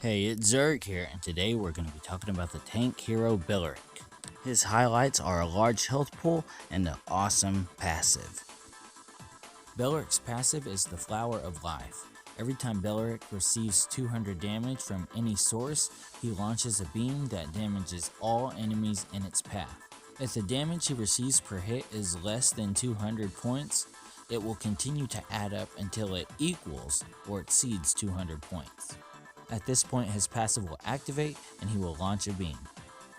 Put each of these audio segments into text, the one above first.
Hey, it's Zerg here, and today we're going to be talking about the tank hero Belerick. His highlights are a large health pool and an awesome passive. Belerick's passive is the Flower of Life. Every time Belerick receives 200 damage from any source, he launches a beam that damages all enemies in its path. If the damage he receives per hit is less than 200 points, it will continue to add up until it equals or exceeds 200 points. At this point, his passive will activate and he will launch a beam.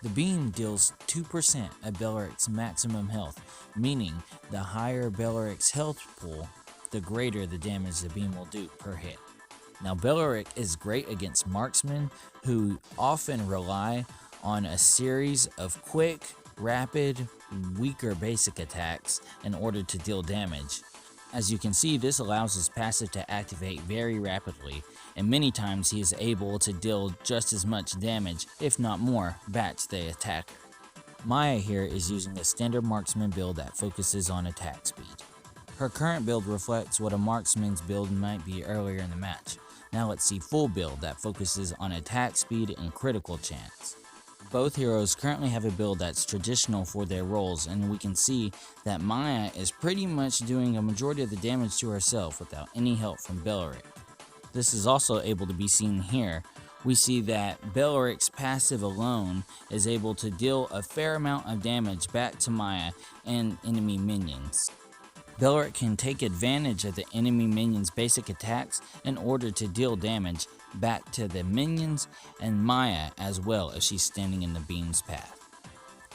The beam deals 2% of Belerick's maximum health, meaning the higher Belerick's health pool, the greater the damage the beam will do per hit. Now, Belerick is great against marksmen who often rely on a series of quick, rapid, weaker basic attacks in order to deal damage. As you can see, this allows his passive to activate very rapidly, and many times he is able to deal just as much damage, if not more, back to the attacker. Maya here is using a standard marksman build that focuses on attack speed. Her current build reflects what a marksman's build might be earlier in the match. Now let's see full build that focuses on attack speed and critical chance. Both heroes currently have a build that's traditional for their roles, and we can see that Maya is pretty much doing a majority of the damage to herself without any help from Belerick. This is also able to be seen here. We see that Belerick's passive alone is able to deal a fair amount of damage back to Maya and enemy minions. Belerick can take advantage of the enemy minions' basic attacks in order to deal damage back to the minions and Maya as well if she's standing in the beam's path.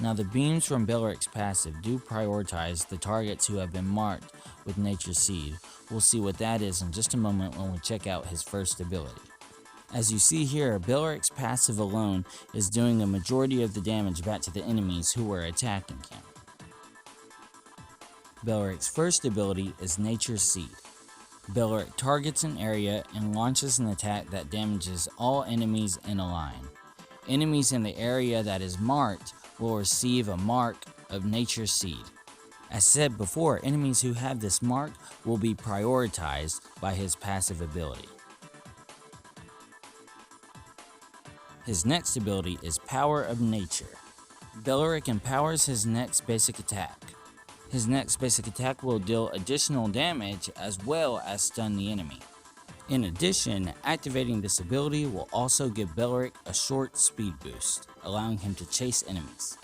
Now, the beams from Belerick's passive do prioritize the targets who have been marked with Nature's Seed. We'll see what that is in just a moment when we check out his first ability. As you see here, Belerick's passive alone is doing a majority of the damage back to the enemies who are attacking him. Belerick's first ability is Nature's Seed. Belerick targets an area and launches an attack that damages all enemies in a line. Enemies in the area that is marked will receive a mark of Nature's Seed. As said before, enemies who have this mark will be prioritized by his passive ability. His next ability is Power of Nature. Belerick empowers his next basic attack. His next basic attack will deal additional damage as well as stun the enemy. In addition, activating this ability will also give Belerick a short speed boost, allowing him to chase enemies.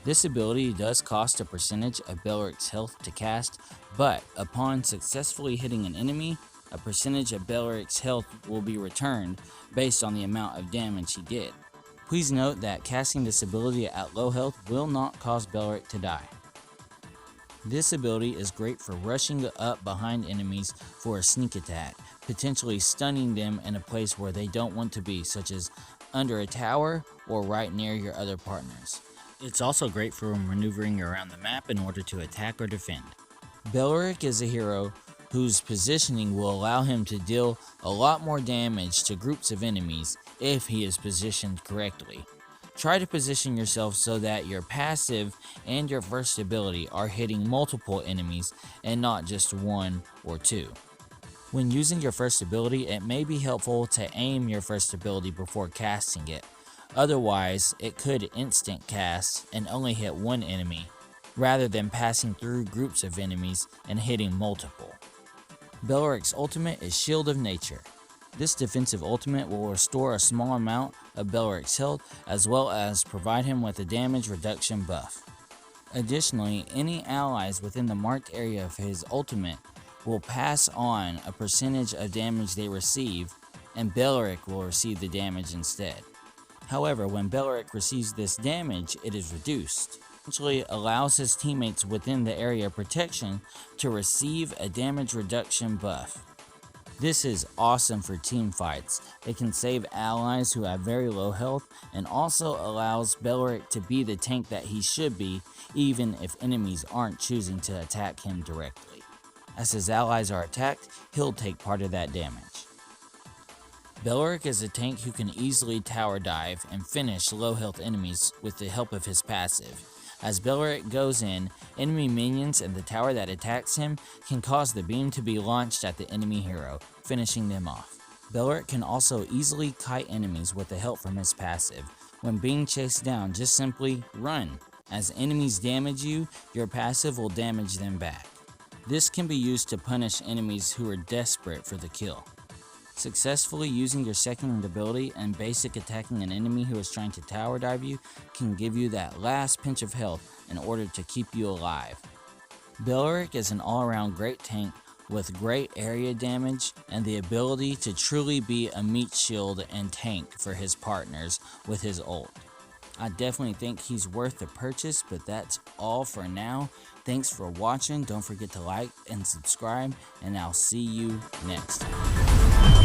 This ability does cost a percentage of Belerick's health to cast, but upon successfully hitting an enemy, a percentage of Belerick's health will be returned based on the amount of damage he did. Please note that casting this ability at low health will not cause Belerick to die. This ability is great for rushing up behind enemies for a sneak attack, potentially stunning them in a place where they don't want to be, such as under a tower or right near your other partners. It's also great for maneuvering around the map in order to attack or defend. Belerick is a hero whose positioning will allow him to deal a lot more damage to groups of enemies if he is positioned correctly. Try to position yourself so that your passive and your first ability are hitting multiple enemies and not just one or two. When using your first ability, it may be helpful to aim your first ability before casting it. Otherwise, it could instant cast and only hit one enemy, rather than passing through groups of enemies and hitting multiple. Belerick's ultimate is Shield of Nature. This defensive ultimate will restore a small amount of Belerick's health as well as provide him with a damage reduction buff. Additionally, any allies within the marked area of his ultimate will pass on a percentage of damage they receive, and Belerick will receive the damage instead. However, when Belerick receives this damage, it is reduced. Essentially allows his teammates within the area of protection to receive a damage reduction buff. This is awesome for team fights. It can save allies who have very low health and also allows Belerick to be the tank that he should be, even if enemies aren't choosing to attack him directly. As his allies are attacked, he'll take part of that damage. Belerick is a tank who can easily tower dive and finish low health enemies with the help of his passive. As Belerick goes in, enemy minions and the tower that attacks him can cause the beam to be launched at the enemy hero, finishing them off. Belerick can also easily kite enemies with the help from his passive. When being chased down, just simply run. As enemies damage you, your passive will damage them back. This can be used to punish enemies who are desperate for the kill. Successfully using your second ability and basic attacking an enemy who is trying to tower dive you can give you that last pinch of health in order to keep you alive. Belerick is an all-around great tank with great area damage and the ability to truly be a meat shield and tank for his partners with his ult. I definitely think he's worth the purchase, but that's all for now. Thanks for watching. Don't forget to like and subscribe, and I'll see you next time.